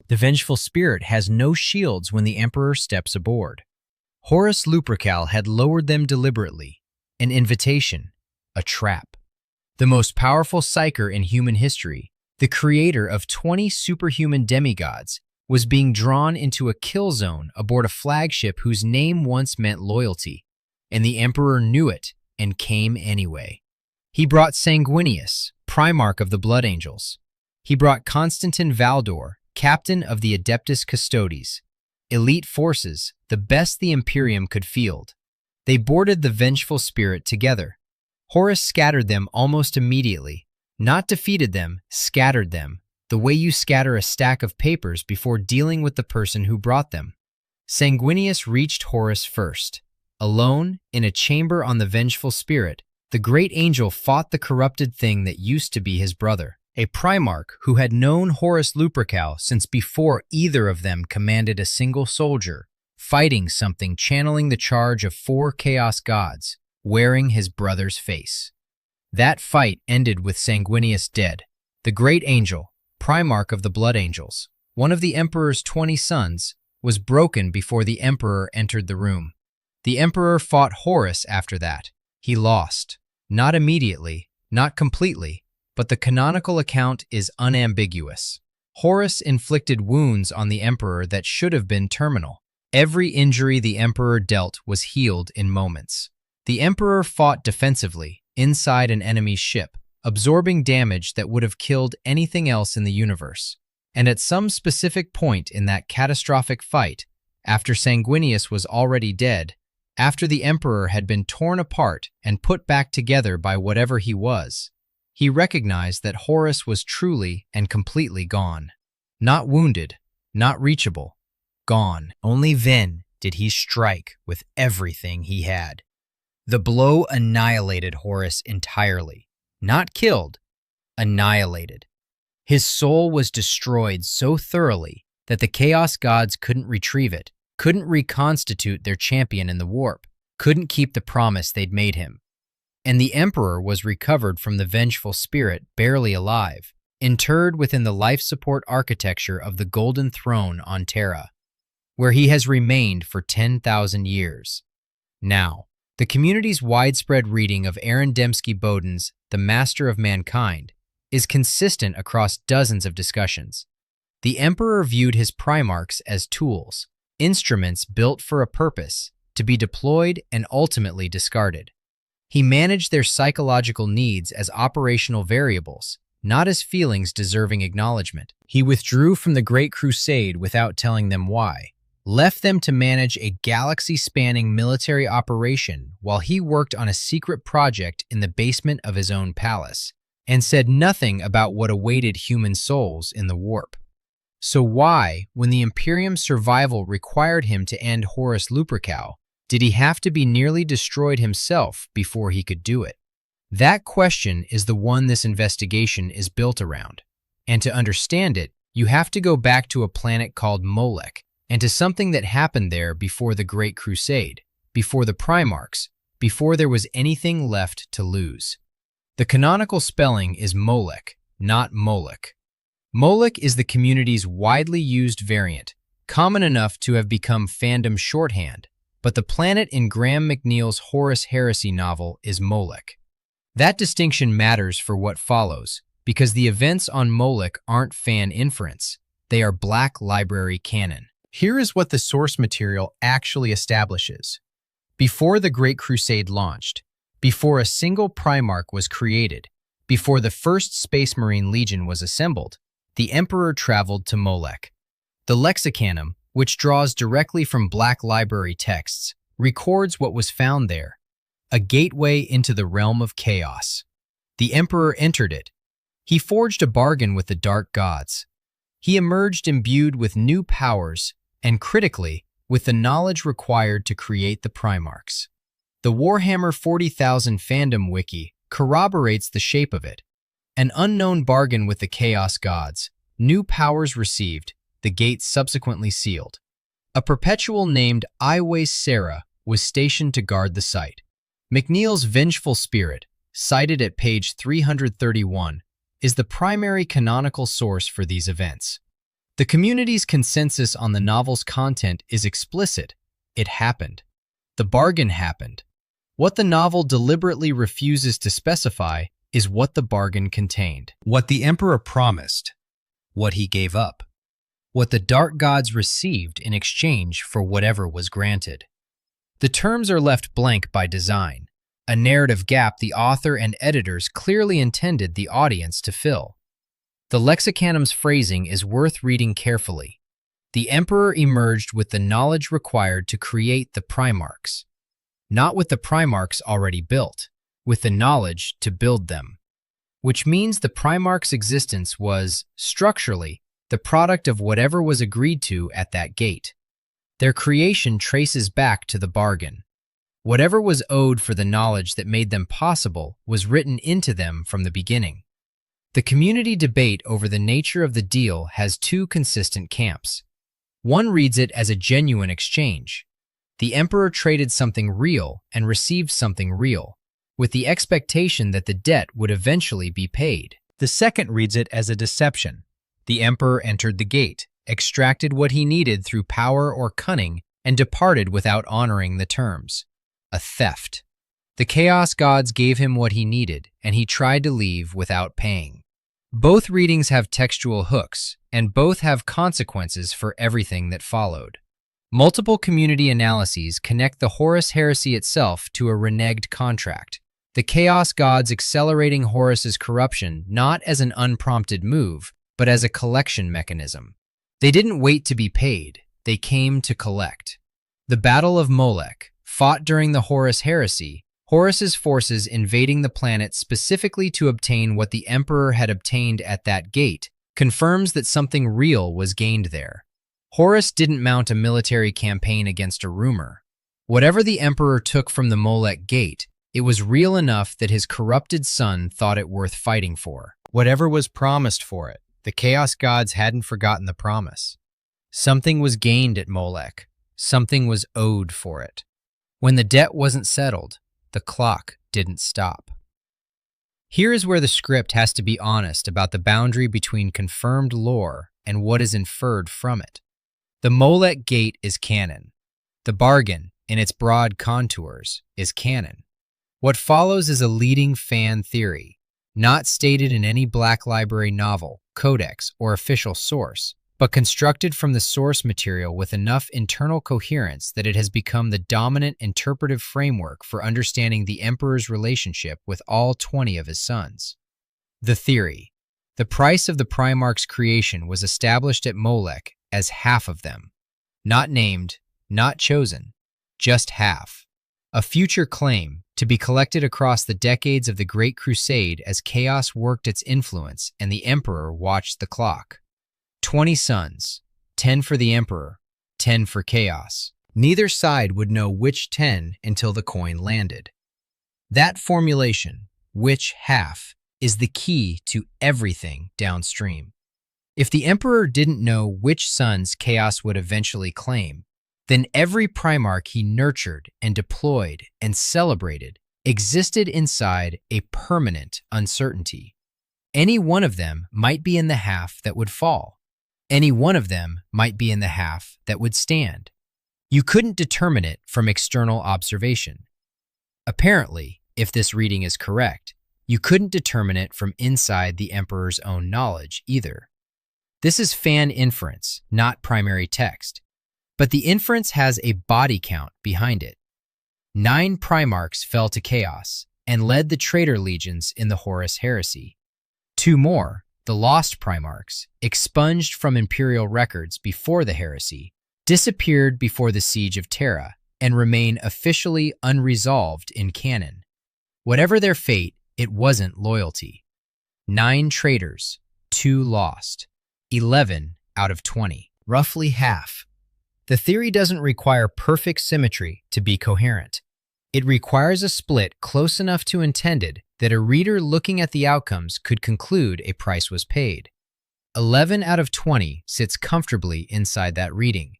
The Vengeful Spirit has no shields when the Emperor steps aboard. Horus Lupercal had lowered them deliberately, an invitation, a trap. The most powerful psyker in human history, the creator of 20 superhuman demigods, was being drawn into a kill zone aboard a flagship whose name once meant loyalty, and the Emperor knew it and came anyway. He brought Sanguinius, primarch of the Blood Angels. He brought Constantin Valdor, captain of the Adeptus Custodes. Elite forces, the best the Imperium could field. They boarded the Vengeful Spirit together. Horus scattered them almost immediately. Not defeated them, scattered them, the way you scatter a stack of papers before dealing with the person who brought them. Sanguinius reached Horus first. Alone, in a chamber on the Vengeful Spirit, the great angel fought the corrupted thing that used to be his brother, a primarch who had known Horus Lupercal since before either of them commanded a single soldier, fighting something channeling the charge of 4 chaos gods, wearing his brother's face. That fight ended with Sanguinius dead. The great angel, primarch of the Blood Angels, one of the Emperor's 20 sons, was broken before the Emperor entered the room. The Emperor fought Horus after that. He lost. Not immediately, not completely, but the canonical account is unambiguous. Horus inflicted wounds on the Emperor that should have been terminal. Every injury the Emperor dealt was healed in moments. The Emperor fought defensively, inside an enemy's ship, absorbing damage that would have killed anything else in the universe. And at some specific point in that catastrophic fight, after Sanguinius was already dead, after the Emperor had been torn apart and put back together by whatever he was, he recognized that Horus was truly and completely gone. Not wounded, not reachable, gone. Only then did he strike with everything he had. The blow annihilated Horus entirely. Not killed, annihilated. His soul was destroyed so thoroughly that the Chaos Gods couldn't retrieve it, couldn't reconstitute their champion in the warp, couldn't keep the promise they'd made him. And the Emperor was recovered from the Vengeful Spirit barely alive, interred within the life support architecture of the Golden Throne on Terra, where he has remained for 10,000 years. Now, the community's widespread reading of Aaron Dembski-Bowden's The Master of Mankind is consistent across dozens of discussions. The Emperor viewed his primarchs as tools, instruments built for a purpose, to be deployed and ultimately discarded. He managed their psychological needs as operational variables, not as feelings deserving acknowledgement. He withdrew from the Great Crusade without telling them why, left them to manage a galaxy-spanning military operation while he worked on a secret project in the basement of his own palace, and said nothing about what awaited human souls in the warp. So why, when the Imperium's survival required him to end Horus Lupercal, did he have to be nearly destroyed himself before he could do it? That question is the one this investigation is built around. And to understand it, you have to go back to a planet called Molech, and to something that happened there before the Great Crusade, before the Primarchs, before there was anything left to lose. The canonical spelling is Molech, not Molech. Molech is the community's widely used variant, common enough to have become fandom shorthand, but the planet in Graham McNeil's Horus Heresy novel is Molech. That distinction matters for what follows, because the events on Molech aren't fan inference, they are Black Library canon. Here is what the source material actually establishes. Before the Great Crusade launched, before a single Primarch was created, before the first Space Marine Legion was assembled, the Emperor traveled to Molech. The Lexicanum, which draws directly from Black Library texts, records what was found there, a gateway into the realm of chaos. The Emperor entered it. He forged a bargain with the dark gods. He emerged imbued with new powers and, critically, with the knowledge required to create the Primarchs. The Warhammer 40,000 fandom wiki corroborates the shape of it. An unknown bargain with the Chaos Gods, new powers received, the gates subsequently sealed. A perpetual named Iwais Sarah was stationed to guard the site. McNeil's Vengeful Spirit, cited at page 331, is the primary canonical source for these events. The community's consensus on the novel's content is explicit. It happened. The bargain happened. What the novel deliberately refuses to specify is what the bargain contained. What the Emperor promised. What he gave up. What the dark gods received in exchange for whatever was granted. The terms are left blank by design, a narrative gap the author and editors clearly intended the audience to fill. The lexicanum's phrasing is worth reading carefully. The Emperor emerged with the knowledge required to create the primarchs, not with the primarchs already built, with the knowledge to build them, which means the primarchs' existence was, structurally, the product of whatever was agreed to at that gate. Their creation traces back to the bargain. Whatever was owed for the knowledge that made them possible was written into them from the beginning. The community debate over the nature of the deal has two consistent camps. One reads it as a genuine exchange. The Emperor traded something real and received something real, with the expectation that the debt would eventually be paid. The second reads it as a deception. The Emperor entered the gate, extracted what he needed through power or cunning, and departed without honoring the terms. A theft. The Chaos Gods gave him what he needed, and he tried to leave without paying. Both readings have textual hooks, and both have consequences for everything that followed. Multiple community analyses connect the Horus heresy itself to a reneged contract, the Chaos Gods accelerating Horus's corruption not as an unprompted move, but as a collection mechanism. They didn't wait to be paid, they came to collect. The Battle of Molech, fought during the Horus heresy, Horus's forces invading the planet specifically to obtain what the Emperor had obtained at that gate, confirms that something real was gained there. Horus didn't mount a military campaign against a rumor. Whatever the Emperor took from the Molech gate, it was real enough that his corrupted son thought it worth fighting for. Whatever was promised for it, the Chaos Gods hadn't forgotten the promise. Something was gained at Molech. Something was owed for it. When the debt wasn't settled, the clock didn't stop. Here is where the script has to be honest about the boundary between confirmed lore and what is inferred from it. The Molech gate is canon. The bargain, in its broad contours, is canon. What follows is a leading fan theory, not stated in any Black Library novel, codex, or official source, but constructed from the source material with enough internal coherence that it has become the dominant interpretive framework for understanding the Emperor's relationship with all 20 of his sons. The theory. The price of the Primarch's creation was established at Molech as half of them. Not named, not chosen, just half. A future claim to be collected across the decades of the Great Crusade as chaos worked its influence and the Emperor watched the clock. 20 sons, 10 for the Emperor, 10 for chaos. Neither side would know which 10 until the coin landed. That formulation, which half, is the key to everything downstream. If the Emperor didn't know which sons chaos would eventually claim, then every Primarch he nurtured and deployed and celebrated existed inside a permanent uncertainty. Any one of them might be in the half that would fall. Any one of them might be in the half that would stand. You couldn't determine it from external observation. Apparently, if this reading is correct, you couldn't determine it from inside the Emperor's own knowledge either. This is fan inference, not primary text. But the inference has a body count behind it. 9 Primarchs fell to chaos and led the traitor legions in the Horus heresy. 2 more, the lost Primarchs, expunged from imperial records before the heresy, disappeared before the siege of Terra and remain officially unresolved in canon. Whatever their fate, it wasn't loyalty. 9 traitors, 2 lost, 11 out of 20, roughly half. The theory doesn't require perfect symmetry to be coherent. It requires a split close enough to intended that a reader looking at the outcomes could conclude a price was paid. 11 out of 20 sits comfortably inside that reading.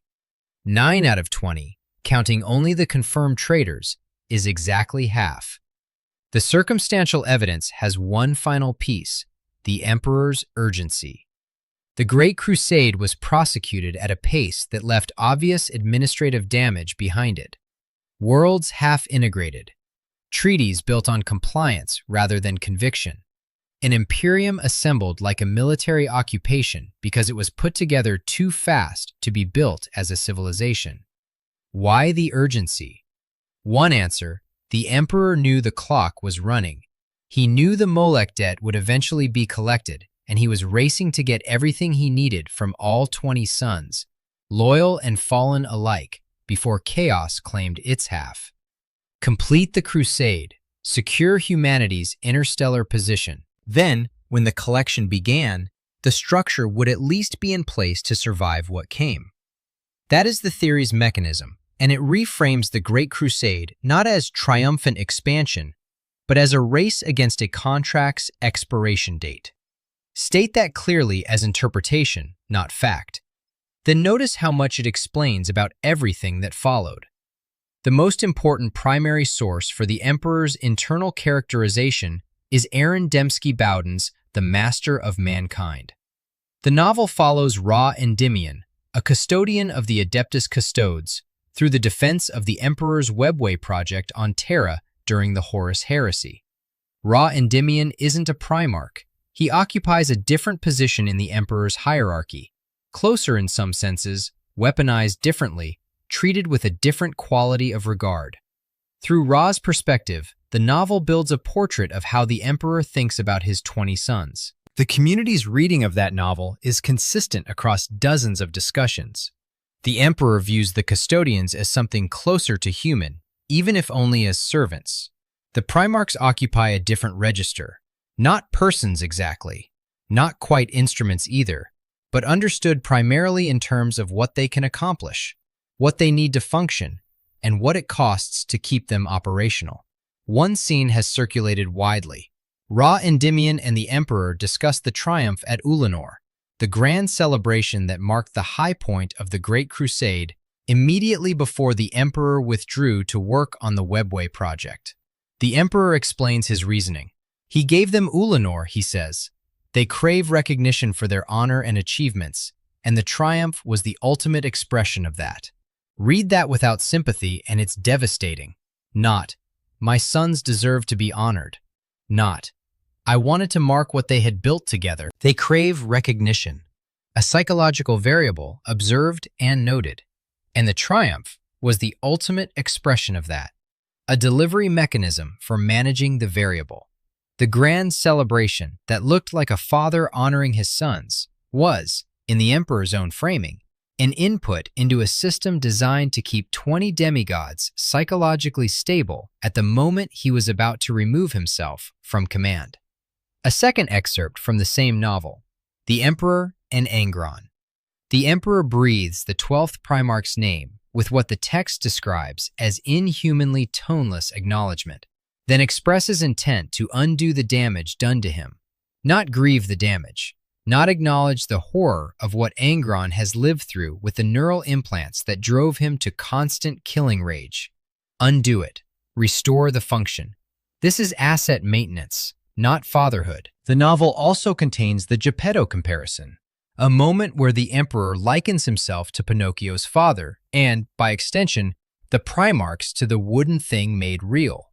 9 out of 20, counting only the confirmed traitors, is exactly half. The circumstantial evidence has one final piece, the Emperor's urgency. The Great Crusade was prosecuted at a pace that left obvious administrative damage behind it. Worlds half-integrated. Treaties built on compliance rather than conviction. An Imperium assembled like a military occupation because it was put together too fast to be built as a civilization. Why the urgency? One answer: the Emperor knew the clock was running. He knew the Molech debt would eventually be collected, and he was racing to get everything he needed from all 20 sons, loyal and fallen alike, before chaos claimed its half. Complete the crusade, secure humanity's interstellar position. Then, when the collection began, the structure would at least be in place to survive what came. That is the theory's mechanism, and it reframes the Great Crusade not as triumphant expansion, but as a race against a contract's expiration date. State that clearly as interpretation, not fact. Then notice how much it explains about everything that followed. The most important primary source for the Emperor's internal characterization is Aaron Dembski-Bowden's The Master of Mankind. The novel follows Ra Endymion, a custodian of the Adeptus Custodes, through the defense of the Emperor's webway project on Terra during the Horus heresy. Ra Endymion isn't a primarch. He occupies a different position in the Emperor's hierarchy, closer in some senses, weaponized differently, treated with a different quality of regard. Through Ra's perspective, the novel builds a portrait of how the Emperor thinks about his 20 sons. The community's reading of that novel is consistent across dozens of discussions. The Emperor views the custodians as something closer to human, even if only as servants. The primarchs occupy a different register. Not persons exactly, not quite instruments either, but understood primarily in terms of what they can accomplish, what they need to function, and what it costs to keep them operational. One scene has circulated widely. Ra Endymion and the Emperor discuss the triumph at Ulanor, the grand celebration that marked the high point of the Great Crusade, immediately before the Emperor withdrew to work on the webway project. The Emperor explains his reasoning. He gave them Ulanor, he says. They crave recognition for their honor and achievements, and the triumph was the ultimate expression of that. Read that without sympathy and it's devastating. Not, my sons deserve to be honored. Not, I wanted to mark what they had built together. They crave recognition, a psychological variable observed and noted. And the triumph was the ultimate expression of that, a delivery mechanism for managing the variable. The grand celebration that looked like a father honoring his sons was, in the Emperor's own framing, an input into a system designed to keep 20 demigods psychologically stable at the moment he was about to remove himself from command. A second excerpt from the same novel, The Emperor and Angron. The Emperor breathes the 12th Primarch's name with what the text describes as inhumanly toneless acknowledgement, then expresses intent to undo the damage done to him, not grieve the damage, not acknowledge the horror of what Angron has lived through with the neural implants that drove him to constant killing rage. Undo it, restore the function. This is asset maintenance, not fatherhood. The novel also contains the Geppetto comparison, a moment where the Emperor likens himself to Pinocchio's father and, by extension, the Primarchs to the wooden thing made real.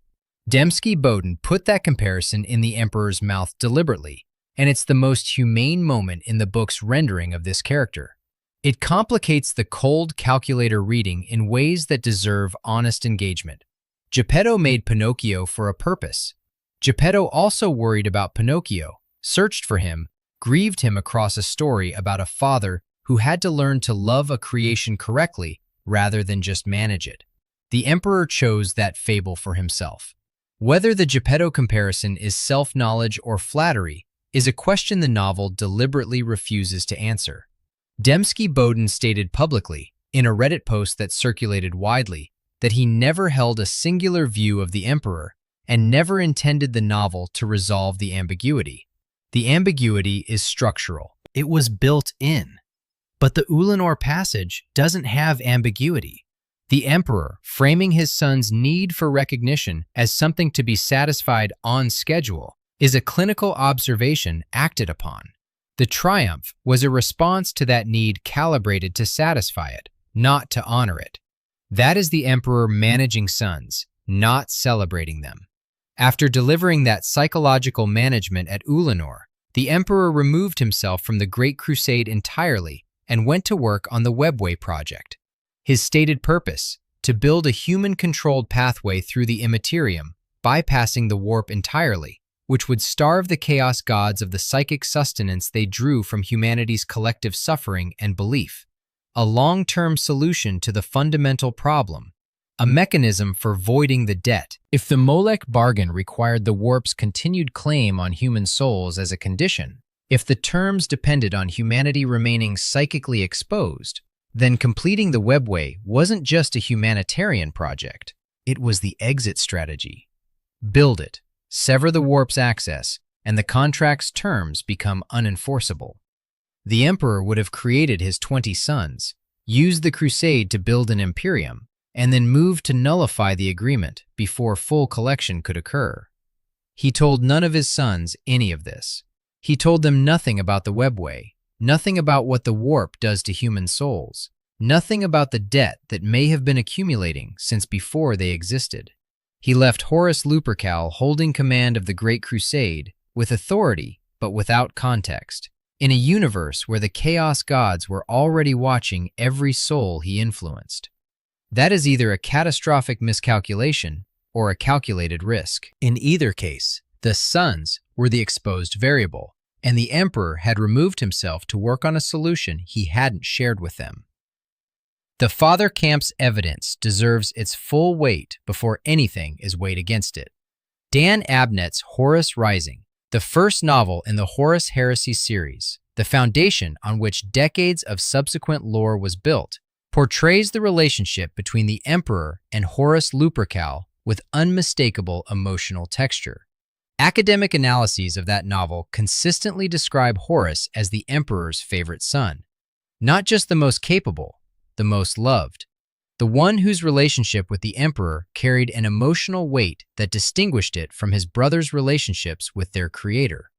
Dembski-Bowden put that comparison in the Emperor's mouth deliberately, and it's the most humane moment in the book's rendering of this character. It complicates the cold calculator reading in ways that deserve honest engagement. Geppetto made Pinocchio for a purpose. Geppetto also worried about Pinocchio, searched for him, grieved him across a story about a father who had to learn to love a creation correctly rather than just manage it. The Emperor chose that fable for himself. Whether the Geppetto comparison is self-knowledge or flattery is a question the novel deliberately refuses to answer. Dembski-Bowden stated publicly, in a Reddit post that circulated widely, that he never held a singular view of the Emperor and never intended the novel to resolve the ambiguity. The ambiguity is structural. It was built in. But the Ulanor passage doesn't have ambiguity. The Emperor, framing his son's need for recognition as something to be satisfied on schedule, is a clinical observation acted upon. The triumph was a response to that need calibrated to satisfy it, not to honor it. That is the emperor managing sons, not celebrating them. After delivering that psychological management at Ulanor, the emperor removed himself from the Great Crusade entirely and went to work on the Webway project. His stated purpose, to build a human-controlled pathway through the Imperium, bypassing the warp entirely, which would starve the chaos gods of the psychic sustenance they drew from humanity's collective suffering and belief. A long-term solution to the fundamental problem, a mechanism for voiding the debt. If the Molech bargain required the warp's continued claim on human souls as a condition, if the terms depended on humanity remaining psychically exposed, then completing the Webway wasn't just a humanitarian project, it was the exit strategy. Build it, sever the warp's access, and the contract's terms become unenforceable. The emperor would have created his 20 sons, used the crusade to build an imperium, and then moved to nullify the agreement before full collection could occur. He told none of his sons any of this. He told them nothing about the Webway, nothing about what the warp does to human souls, nothing about the debt that may have been accumulating since before they existed. He left Horus Lupercal holding command of the Great Crusade with authority but without context, in a universe where the chaos gods were already watching every soul he influenced. That is either a catastrophic miscalculation or a calculated risk. In either case, the sons were the exposed variable, and the emperor had removed himself to work on a solution he hadn't shared with them. The father camp's evidence deserves its full weight before anything is weighed against it. Dan Abnett's Horus Rising, the first novel in the Horus Heresy series, the foundation on which decades of subsequent lore was built, portrays the relationship between the emperor and Horus Lupercal with unmistakable emotional texture. Academic analyses of that novel consistently describe Horus as the emperor's favorite son, not just the most capable, the most loved, the one whose relationship with the emperor carried an emotional weight that distinguished it from his brother's relationships with their creator.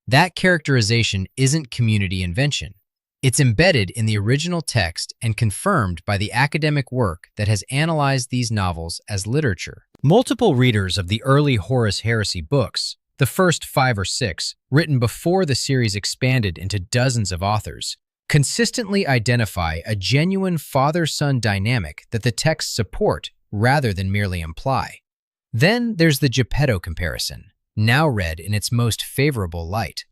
That characterization isn't community invention. It's embedded in the original text and confirmed by the academic work that has analyzed these novels as literature. Multiple readers of the early Horus Heresy books, the first 5 or 6, written before the series expanded into dozens of authors, consistently identify a genuine father-son dynamic that the texts support rather than merely imply. Then there's the Geppetto comparison, now read in its most favorable light.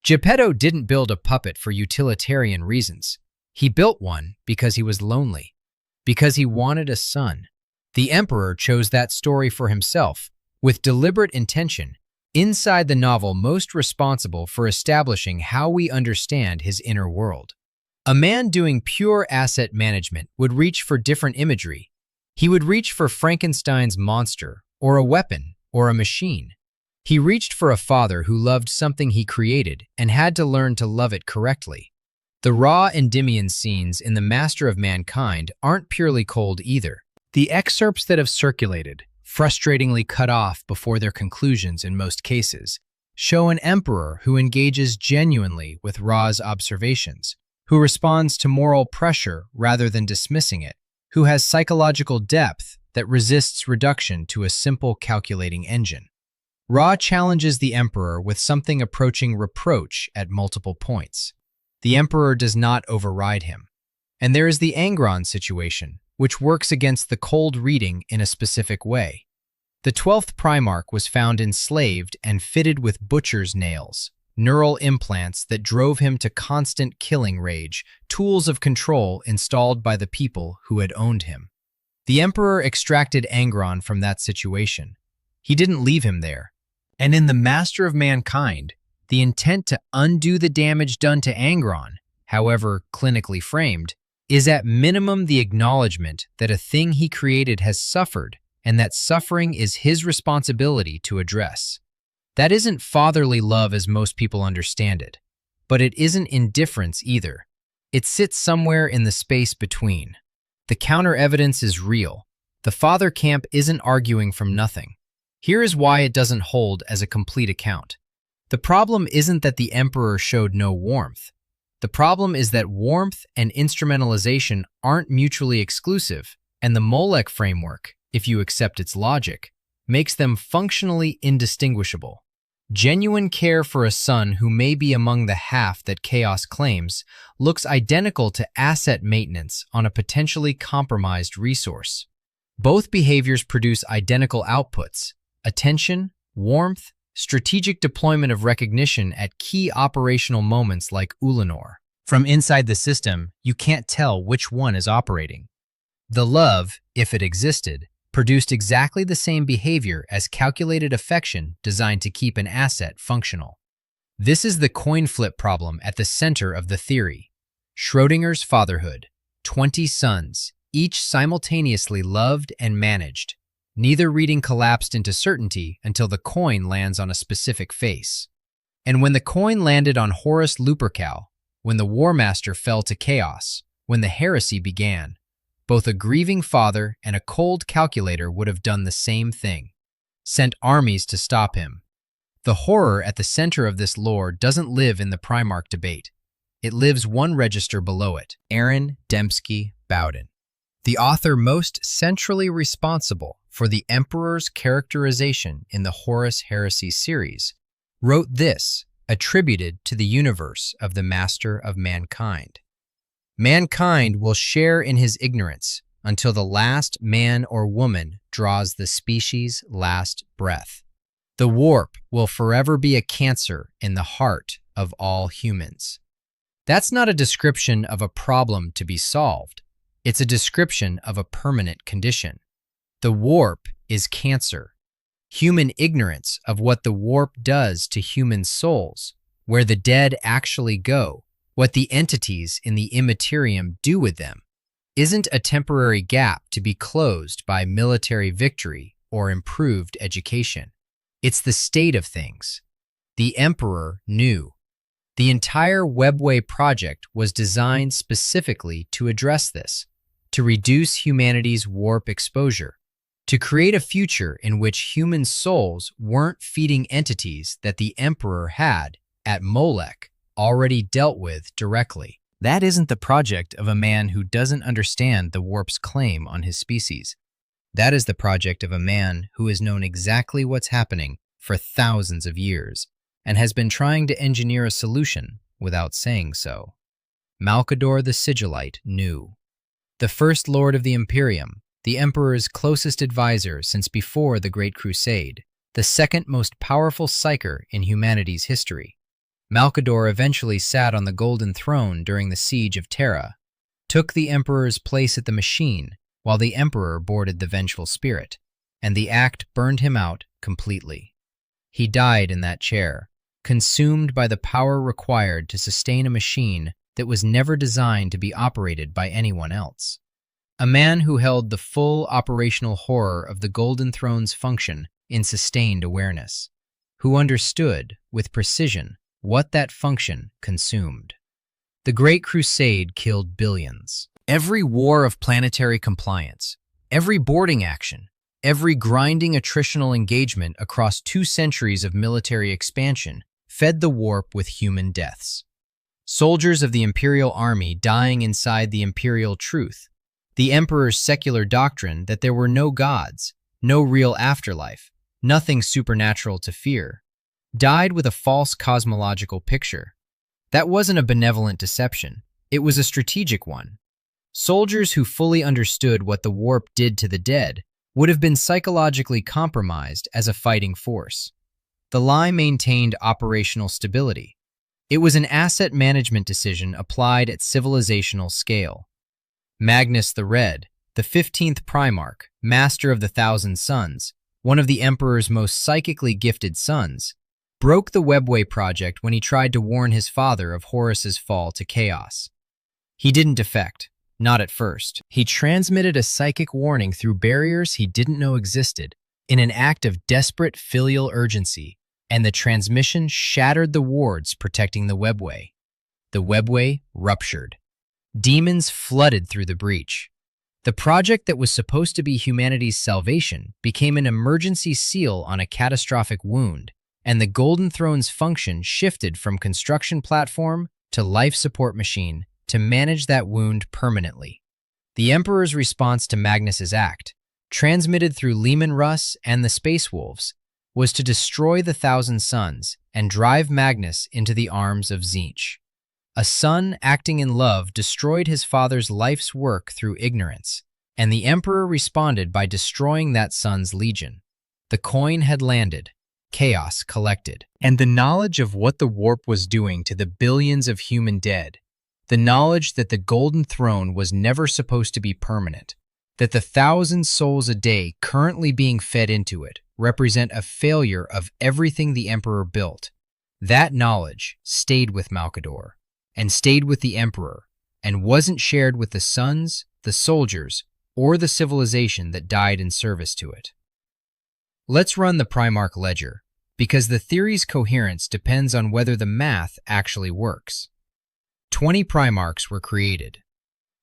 Geppetto didn't build a puppet for utilitarian reasons. He built one because he was lonely, because he wanted a son. The emperor chose that story for himself, with deliberate intention, inside the novel most responsible for establishing how we understand his inner world. A man doing pure asset management would reach for different imagery. He would reach for Frankenstein's monster, or a weapon, or a machine. He reached for a father who loved something he created and had to learn to love it correctly. The raw Endymion scenes in The Master of Mankind aren't purely cold either. The excerpts that have circulated, frustratingly cut off before their conclusions in most cases, show an emperor who engages genuinely with Ra's observations, who responds to moral pressure rather than dismissing it, who has psychological depth that resists reduction to a simple calculating engine. Ra challenges the emperor with something approaching reproach at multiple points. The emperor does not override him. And there is the Angron situation, which works against the cold reading in a specific way. The 12th Primarch was found enslaved and fitted with butcher's nails, neural implants that drove him to constant killing rage, tools of control installed by the people who had owned him. The emperor extracted Angron from that situation. He didn't leave him there. And in The Master of Mankind, the intent to undo the damage done to Angron, however clinically framed, is at minimum the acknowledgement that a thing he created has suffered and that suffering is his responsibility to address. That isn't fatherly love as most people understand it, but it isn't indifference either. It sits somewhere in the space between. The counter-evidence is real. The father camp isn't arguing from nothing. Here is why it doesn't hold as a complete account. The problem isn't that the Emperor showed no warmth. The problem is that warmth and instrumentalization aren't mutually exclusive, and the Molech framework, if you accept its logic, makes them functionally indistinguishable. Genuine care for a son who may be among the half that chaos claims looks identical to asset maintenance on a potentially compromised resource. Both behaviors produce identical outputs: attention, warmth, strategic deployment of recognition at key operational moments like Ulanor. From inside the system, you can't tell which one is operating. The love, if it existed, produced exactly the same behavior as calculated affection designed to keep an asset functional. This is the coin flip problem at the center of the theory. Schrödinger's fatherhood: 20 sons, each simultaneously loved and managed. Neither reading collapsed into certainty until the coin lands on a specific face. And when the coin landed on Horus Lupercal, when the War Master fell to chaos, when the heresy began, both a grieving father and a cold calculator would have done the same thing, sent armies to stop him. The horror at the center of this lore doesn't live in the Primarch debate. It lives one register below it. Aaron Dembski Bowden, the author most centrally responsible for the Emperor's characterization in the Horus Heresy series, wrote this, attributed to the universe of the Master of Mankind. Mankind will share in his ignorance until the last man or woman draws the species' last breath. The warp will forever be a cancer in the heart of all humans. That's not a description of a problem to be solved. It's a description of a permanent condition. The warp is cancer. Human ignorance of what the warp does to human souls, where the dead actually go, what the entities in the Imperium do with them, isn't a temporary gap to be closed by military victory or improved education. It's the state of things. The Emperor knew. The entire Webway project was designed specifically to address this, to reduce humanity's warp exposure, to create a future in which human souls weren't feeding entities that the Emperor had, at Molech, already dealt with directly. That isn't the project of a man who doesn't understand the warp's claim on his species. That is the project of a man who has known exactly what's happening for thousands of years and has been trying to engineer a solution without saying so. Malcador the Sigillite knew. The First Lord of the Imperium, the Emperor's closest advisor since before the Great Crusade, the second most powerful psyker in humanity's history. Malcador eventually sat on the Golden Throne during the Siege of Terra, took the Emperor's place at the machine while the Emperor boarded the Vengeful Spirit, and the act burned him out completely. He died in that chair, consumed by the power required to sustain a machine that was never designed to be operated by anyone else. A man who held the full operational horror of the Golden Throne's function in sustained awareness, who understood, with precision, what that function consumed. The Great Crusade killed billions. Every war of planetary compliance, every boarding action, every grinding attritional engagement across 2 centuries of military expansion fed the warp with human deaths. Soldiers of the Imperial Army dying inside the Imperial truth, the Emperor's secular doctrine that there were no gods, no real afterlife, nothing supernatural to fear, died with a false cosmological picture. That wasn't a benevolent deception. It was a strategic one. Soldiers who fully understood what the warp did to the dead would have been psychologically compromised as a fighting force. The lie maintained operational stability. It was an asset management decision applied at civilizational scale. Magnus the Red, the 15th Primarch, master of the Thousand Suns, one of the Emperor's most psychically gifted sons, broke the Webway project when he tried to warn his father of Horus's fall to chaos. He didn't defect, not at first. He transmitted a psychic warning through barriers he didn't know existed, in an act of desperate filial urgency, and the transmission shattered the wards protecting the Webway. The Webway ruptured. Demons flooded through the breach. The project that was supposed to be humanity's salvation became an emergency seal on a catastrophic wound, and the Golden Throne's function shifted from construction platform to life support machine to manage that wound permanently. The Emperor's response to Magnus's act, transmitted through Leman Russ and the Space Wolves, was to destroy the Thousand Suns and drive Magnus into the arms of Tzeentch. A son acting in love destroyed his father's life's work through ignorance, and the Emperor responded by destroying that son's legion. The coin had landed, chaos collected, and the knowledge of what the warp was doing to the billions of human dead, the knowledge that the Golden Throne was never supposed to be permanent, that the 1,000 souls a day currently being fed into it represent a failure of everything the Emperor built. That knowledge stayed with Malcador, and stayed with the Emperor, and wasn't shared with the sons, the soldiers, or the civilization that died in service to it. Let's run the Primarch ledger, because the theory's coherence depends on whether the math actually works. 20 Primarchs were created.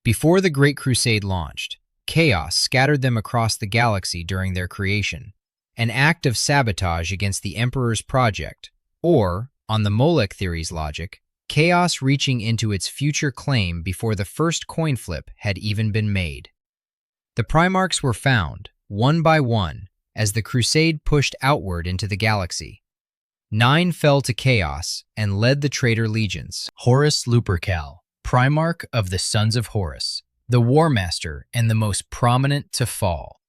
Before the Great Crusade launched, chaos scattered them across the galaxy during their creation, an act of sabotage against the Emperor's project, or, on the Molech theory's logic, chaos reaching into its future claim before the first coin flip had even been made. The Primarchs were found, one by one, as the Crusade pushed outward into the galaxy. 9 fell to chaos and led the traitor legions. Horus Lupercal, Primarch of the Sons of Horus, the War Master and the most prominent to fall.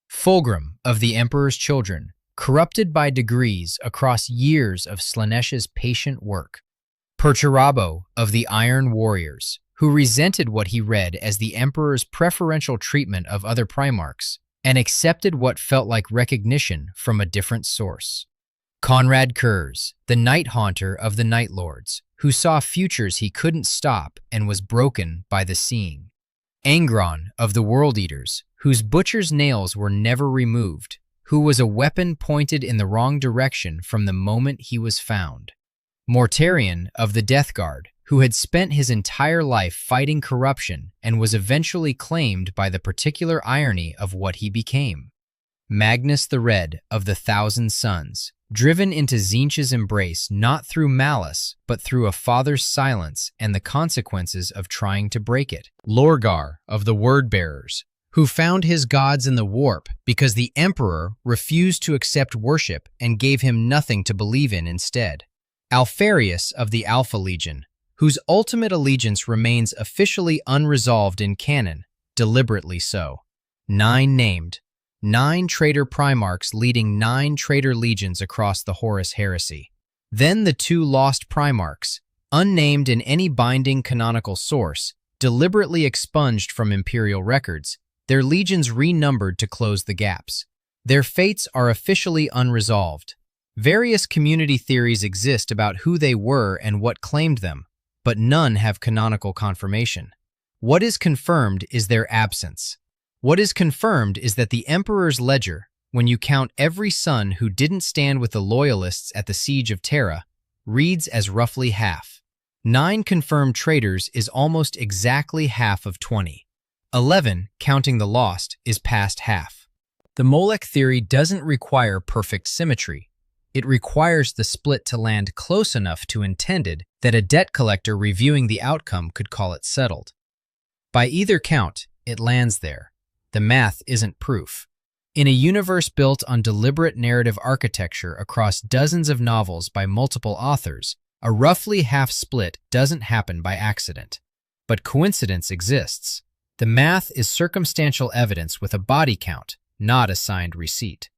Fulgrim of the Emperor's children, corrupted by degrees across years of Slaanesha's patient work. Perturabo of the Iron Warriors, who resented what he read as the Emperor's preferential treatment of other Primarchs and accepted what felt like recognition from a different source. Conrad Kurz, the Night Haunter of the Night Lords, who saw futures he couldn't stop and was broken by the seeing. Angron of the World Eaters, whose butcher's nails were never removed, who was a weapon pointed in the wrong direction from the moment he was found. Mortarion of the Death Guard, who had spent his entire life fighting corruption and was eventually claimed by the particular irony of what he became. Magnus the Red of the Thousand Suns, driven into Tzeentch's embrace not through malice, but through a father's silence and the consequences of trying to break it. Lorgar of the Word-Bearers, who found his gods in the warp because the Emperor refused to accept worship and gave him nothing to believe in instead. Alpharius of the Alpha Legion, whose ultimate allegiance remains officially unresolved in canon, deliberately so. 9 named. 9 traitor Primarchs leading 9 traitor legions across the Horus heresy. Then the 2 lost Primarchs, unnamed in any binding canonical source, deliberately expunged from Imperial records, their legions renumbered to close the gaps. Their fates are officially unresolved. Various community theories exist about who they were and what claimed them, but none have canonical confirmation. What is confirmed is their absence. What is confirmed is that the Emperor's ledger, when you count every son who didn't stand with the Loyalists at the Siege of Terra, reads as roughly half. 9 confirmed traitors is almost exactly half of 20. 11, counting the lost, is past half. The Molech theory doesn't require perfect symmetry. It requires the split to land close enough to intended that a debt collector reviewing the outcome could call it settled. By either count, it lands there. The math isn't proof. In a universe built on deliberate narrative architecture across dozens of novels by multiple authors, a roughly half split doesn't happen by accident. But coincidence exists. The math is circumstantial evidence with a body count, not a signed receipt.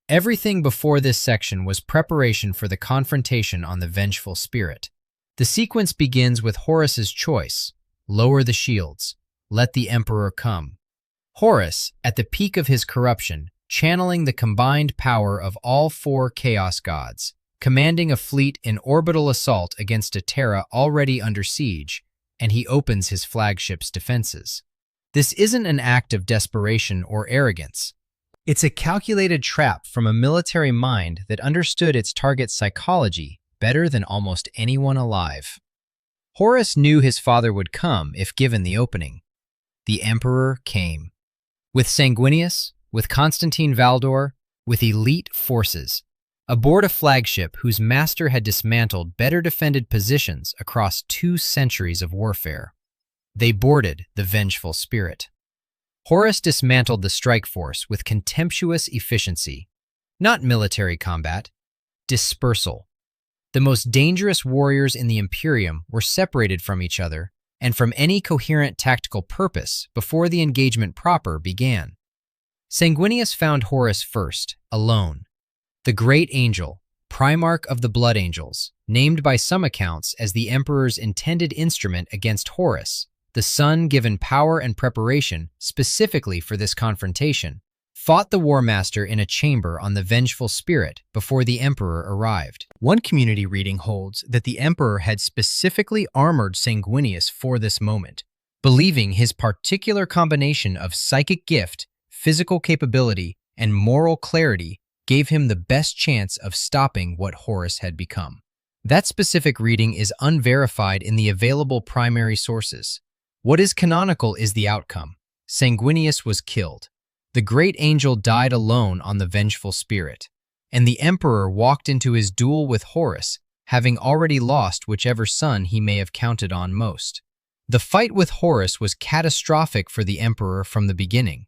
Everything before this section was preparation for the confrontation on the Vengeful Spirit. The sequence begins with Horus's choice: lower the shields, let the Emperor come. Horus, at the peak of his corruption, channeling the combined power of all 4 Chaos gods, commanding a fleet in orbital assault against a Terra already under siege, and he opens his flagship's defenses. This isn't an act of desperation or arrogance. It's a calculated trap from a military mind that understood its target's psychology better than almost anyone alive. Horus knew his father would come if given the opening. The Emperor came. With Sanguinius, with Constantin Valdor, with elite forces. Aboard a flagship whose master had dismantled better defended positions across 2 centuries of warfare. They boarded the Vengeful Spirit. Horus dismantled the strike force with contemptuous efficiency. Not military combat, dispersal. The most dangerous warriors in the Imperium were separated from each other and from any coherent tactical purpose before the engagement proper began. Sanguinius found Horus first, alone. The great angel, primarch of the Blood Angels, named by some accounts as the Emperor's intended instrument against Horus, the son given power and preparation specifically for this confrontation, fought the War Master in a chamber on the Vengeful Spirit before the Emperor arrived. One community reading holds that the Emperor had specifically armored Sanguinius for this moment, believing his particular combination of psychic gift, physical capability, and moral clarity gave him the best chance of stopping what Horus had become. That specific reading is unverified in the available primary sources. What is canonical is the outcome. Sanguinius was killed. The great angel died alone on the Vengeful Spirit, and the Emperor walked into his duel with Horus, having already lost whichever son he may have counted on most. The fight with Horus was catastrophic for the Emperor from the beginning.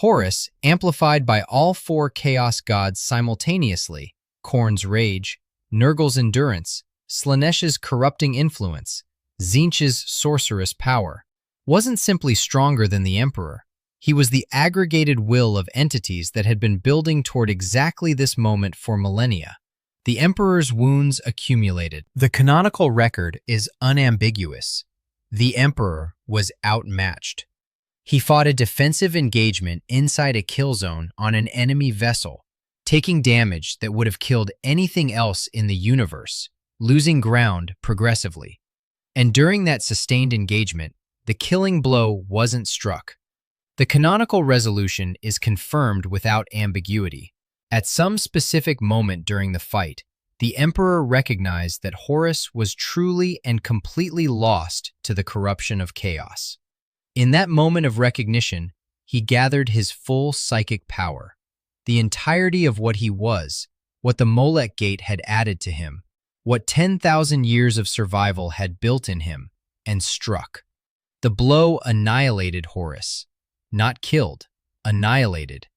Horus, amplified by all 4 chaos gods simultaneously, Khorne's rage, Nurgle's endurance, Slaaneish's corrupting influence, Tzeentch's sorcerous power, wasn't simply stronger than the Emperor. He was the aggregated will of entities that had been building toward exactly this moment for millennia. The Emperor's wounds accumulated. The canonical record is unambiguous. The Emperor was outmatched. He fought a defensive engagement inside a kill zone on an enemy vessel, taking damage that would have killed anything else in the universe, losing ground progressively. And during that sustained engagement, the killing blow wasn't struck. The canonical resolution is confirmed without ambiguity. At some specific moment during the fight, the Emperor recognized that Horus was truly and completely lost to the corruption of chaos. In that moment of recognition, he gathered his full psychic power, the entirety of what he was, what the Molech Gate had added to him, what 10,000 years of survival had built in him, and struck. The blow annihilated Horus. Not killed, annihilated.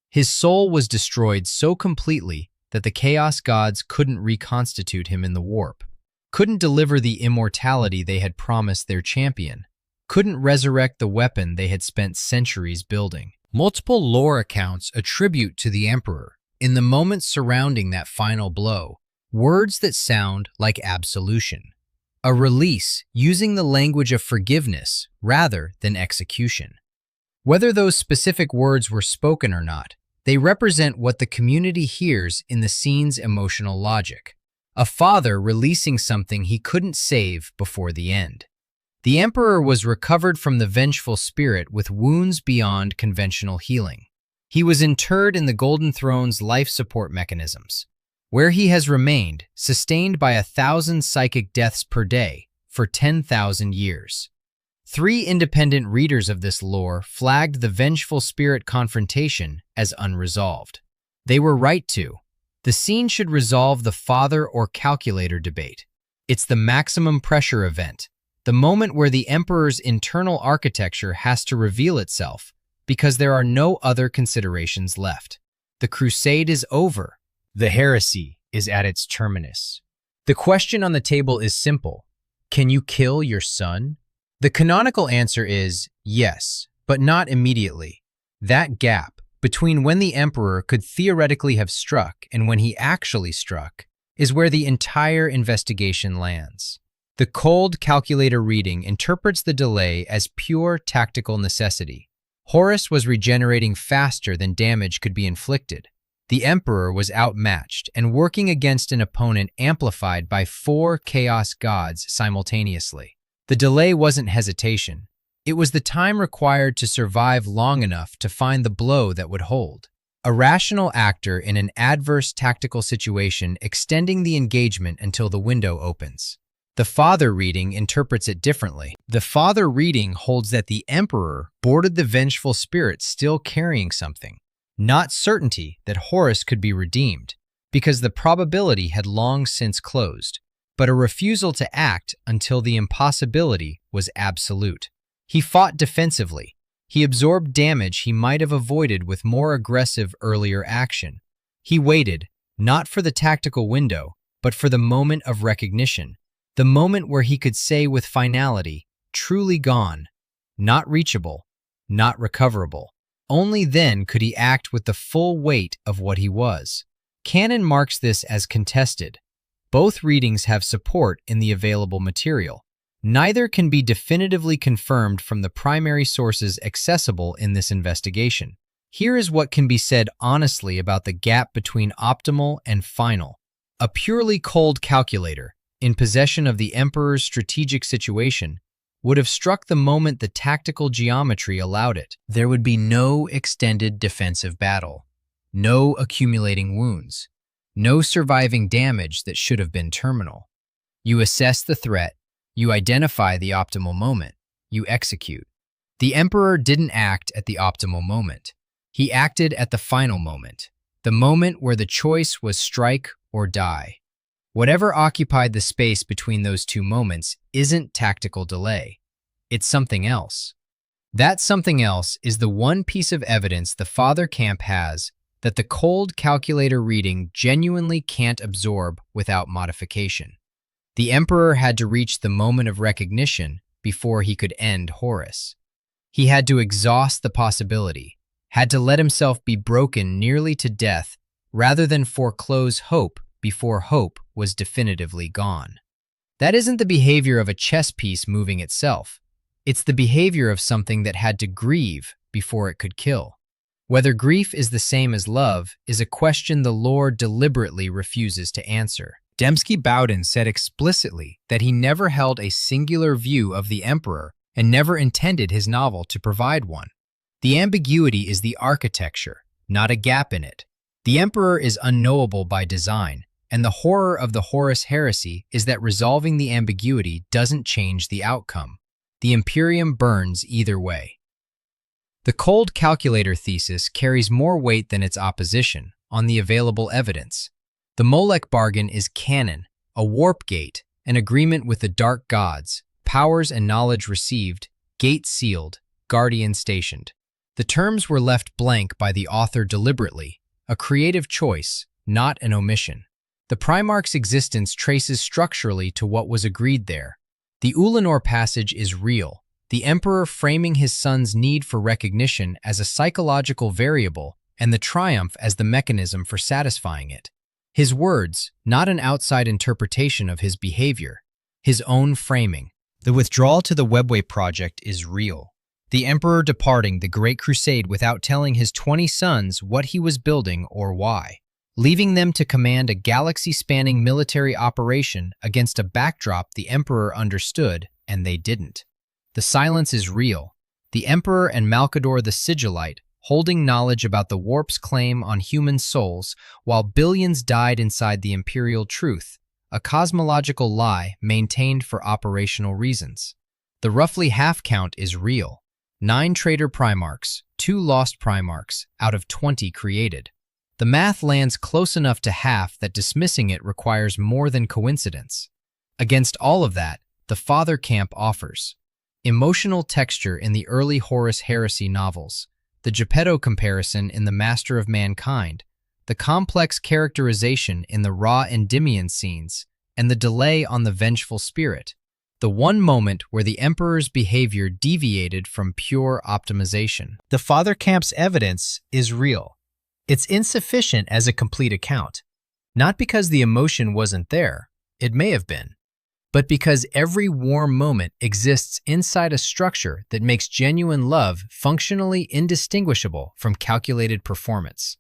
His soul was destroyed so completely that the Chaos Gods couldn't reconstitute him in the warp, couldn't deliver the immortality they had promised their champion, couldn't resurrect the weapon they had spent centuries building. Multiple lore accounts attribute to the Emperor, in the moments surrounding that final blow, words that sound like absolution, a release using the language of forgiveness rather than execution. Whether those specific words were spoken or not, they represent what the community hears in the scene's emotional logic. A father releasing something he couldn't save before the end. The Emperor was recovered from the Vengeful Spirit with wounds beyond conventional healing. He was interred in the Golden Throne's life support mechanisms, where he has remained, sustained by 1,000 psychic deaths per day, for 10,000 years. 3 independent readers of this lore flagged the Vengeful Spirit confrontation as unresolved. They were right to. The scene should resolve the father or calculator debate. It's the maximum pressure event, the moment where the Emperor's internal architecture has to reveal itself because there are no other considerations left. The crusade is over. The heresy is at its terminus. The question on the table is simple. Can you kill your son? The canonical answer is yes, but not immediately. That gap between when the Emperor could theoretically have struck and when he actually struck is where the entire investigation lands. The cold calculator reading interprets the delay as pure tactical necessity. Horus was regenerating faster than damage could be inflicted. The Emperor was outmatched and working against an opponent amplified by 4 chaos gods simultaneously. The delay wasn't hesitation. It was the time required to survive long enough to find the blow that would hold. A rational actor in an adverse tactical situation extending the engagement until the window opens. The father reading interprets it differently. The father reading holds that the Emperor boarded the Vengeful Spirit still carrying something. Not certainty that Horus could be redeemed, because the probability had long since closed, but a refusal to act until the impossibility was absolute. He fought defensively. He absorbed damage he might have avoided with more aggressive earlier action. He waited, not for the tactical window, but for the moment of recognition, the moment where he could say with finality, truly gone, not reachable, not recoverable. Only then could he act with the full weight of what he was. Canon marks this as contested. Both readings have support in the available material. Neither can be definitively confirmed from the primary sources accessible in this investigation. Here is what can be said honestly about the gap between optimal and final. A purely cold calculator, in possession of the Emperor's strategic situation, would have struck the moment the tactical geometry allowed it. There would be no extended defensive battle, no accumulating wounds, no surviving damage that should have been terminal. You assess the threat, you identify the optimal moment, you execute. The Emperor didn't act at the optimal moment. He acted at the final moment, the moment where the choice was strike or die. Whatever occupied the space between those two moments isn't tactical delay. It's something else. That something else is the one piece of evidence the Father Camp has that the cold calculator reading genuinely can't absorb without modification. The Emperor had to reach the moment of recognition before he could end Horus. He had to exhaust the possibility, had to let himself be broken nearly to death rather than foreclose hope before hope was definitively gone. That isn't the behavior of a chess piece moving itself. It's the behavior of something that had to grieve before it could kill. Whether grief is the same as love is a question the lore deliberately refuses to answer. Dembski-Bowden said explicitly that he never held a singular view of the Emperor and never intended his novel to provide one. The ambiguity is the architecture, not a gap in it. The Emperor is unknowable by design, and the horror of the Horus heresy is that resolving the ambiguity doesn't change the outcome. The Imperium burns either way. The cold calculator thesis carries more weight than its opposition on the available evidence. The Molech bargain is canon, a warp gate, an agreement with the dark gods, powers and knowledge received, gate sealed, guardian stationed. The terms were left blank by the author deliberately, a creative choice, not an omission. The Primarch's existence traces structurally to what was agreed there. The Ulanor passage is real, the Emperor framing his son's need for recognition as a psychological variable and the triumph as the mechanism for satisfying it. His words, not an outside interpretation of his behavior, his own framing. The withdrawal to the Webway project is real. The Emperor departing the Great Crusade without telling his 20 sons what he was building or why, leaving them to command a galaxy-spanning military operation against a backdrop the Emperor understood and they didn't. The silence is real. The Emperor and Malcador the Sigillite holding knowledge about the warp's claim on human souls while billions died inside the imperial truth, a cosmological lie maintained for operational reasons. The roughly half count is real. 9 traitor primarchs, 2 lost primarchs out of 20 created. The math lands close enough to half that dismissing it requires more than coincidence. Against all of that, the Father Camp offers emotional texture in the early Horus heresy novels, the Geppetto comparison in The Master of Mankind, the complex characterization in the raw Endymion scenes, and the delay on the Vengeful Spirit, the one moment where the Emperor's behavior deviated from pure optimization. The Father Camp's evidence is real. It's insufficient as a complete account, not because the emotion wasn't there, it may have been, but because every warm moment exists inside a structure that makes genuine love functionally indistinguishable from calculated performance.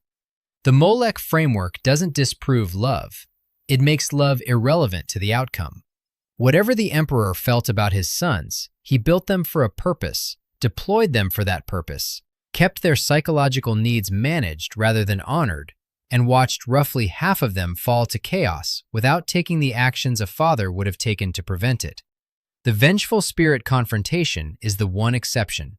The Molech framework doesn't disprove love. It makes love irrelevant to the outcome. Whatever the Emperor felt about his sons, he built them for a purpose, deployed them for that purpose, kept their psychological needs managed rather than honored, and watched roughly half of them fall to chaos without taking the actions a father would have taken to prevent it. The Vengeful Spirit confrontation is the one exception,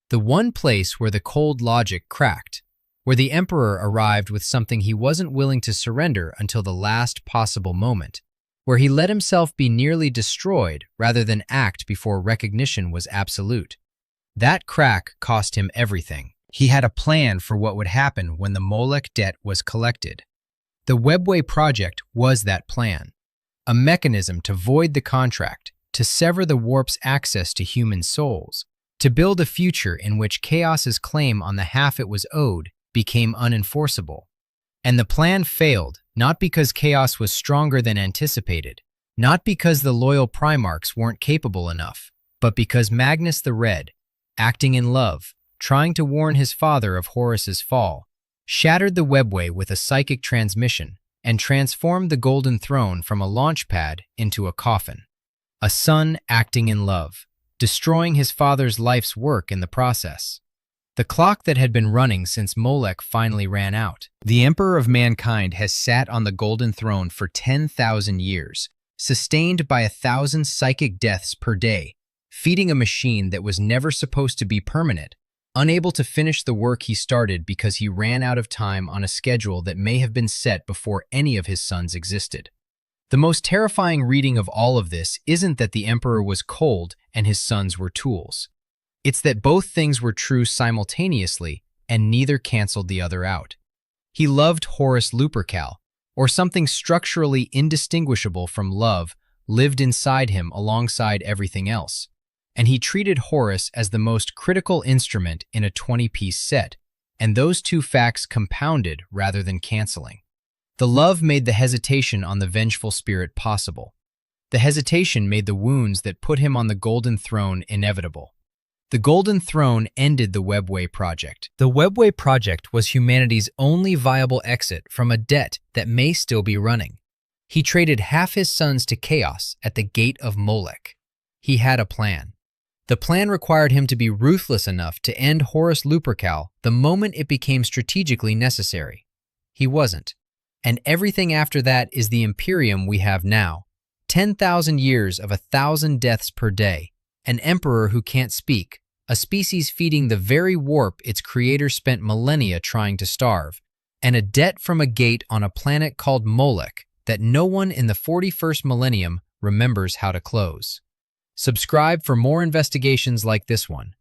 the one place where the cold logic cracked. where the emperor arrived with something he wasn't willing to surrender until the last possible moment, where he let himself be nearly destroyed rather than act before recognition was absolute. That crack cost him everything. He had a plan for what would happen when the Molech debt was collected. The webway project was that plan, a mechanism to void the contract, to sever the warp's access to human souls, to build a future in which chaos's claim on the half it was owed became unenforceable. And the plan failed, not because chaos was stronger than anticipated, not because the loyal primarchs weren't capable enough, but because Magnus the Red, acting in love, trying to warn his father of Horus's fall, shattered the webway with a psychic transmission and transformed the Golden Throne from a launch pad into a coffin. A son acting in love, destroying his father's life's work in the process. The clock that had been running since Molech finally ran out. The Emperor of Mankind has sat on the Golden Throne for 10,000 years, sustained by 1,000 psychic deaths per day, feeding a machine that was never supposed to be permanent, unable to finish the work he started because he ran out of time on a schedule that may have been set before any of his sons existed. The most terrifying reading of all of this isn't that the Emperor was cold and his sons were tools. It's that both things were true simultaneously and neither canceled the other out. He loved Horus Lupercal, or something structurally indistinguishable from love lived inside him alongside everything else. And he treated Horus as the most critical instrument in a 20-piece set, and those two facts compounded rather than canceling. The love made the hesitation on the Vengeful Spirit possible. The hesitation made the wounds that put him on the Golden Throne inevitable. The Golden Throne ended the Webway Project. The Webway Project was humanity's only viable exit from a debt that may still be running. He traded half his sons to chaos at the gate of Molech. He had a plan. The plan required him to be ruthless enough to end Horus Lupercal the moment it became strategically necessary. He wasn't. And everything after that is the Imperium we have now. 10,000 years of 1,000 deaths per day. An emperor who can't speak. A species feeding the very warp its creator spent millennia trying to starve. And a debt from a gate on a planet called Molech that no one in the 41st millennium remembers how to close. Subscribe for more investigations like this one.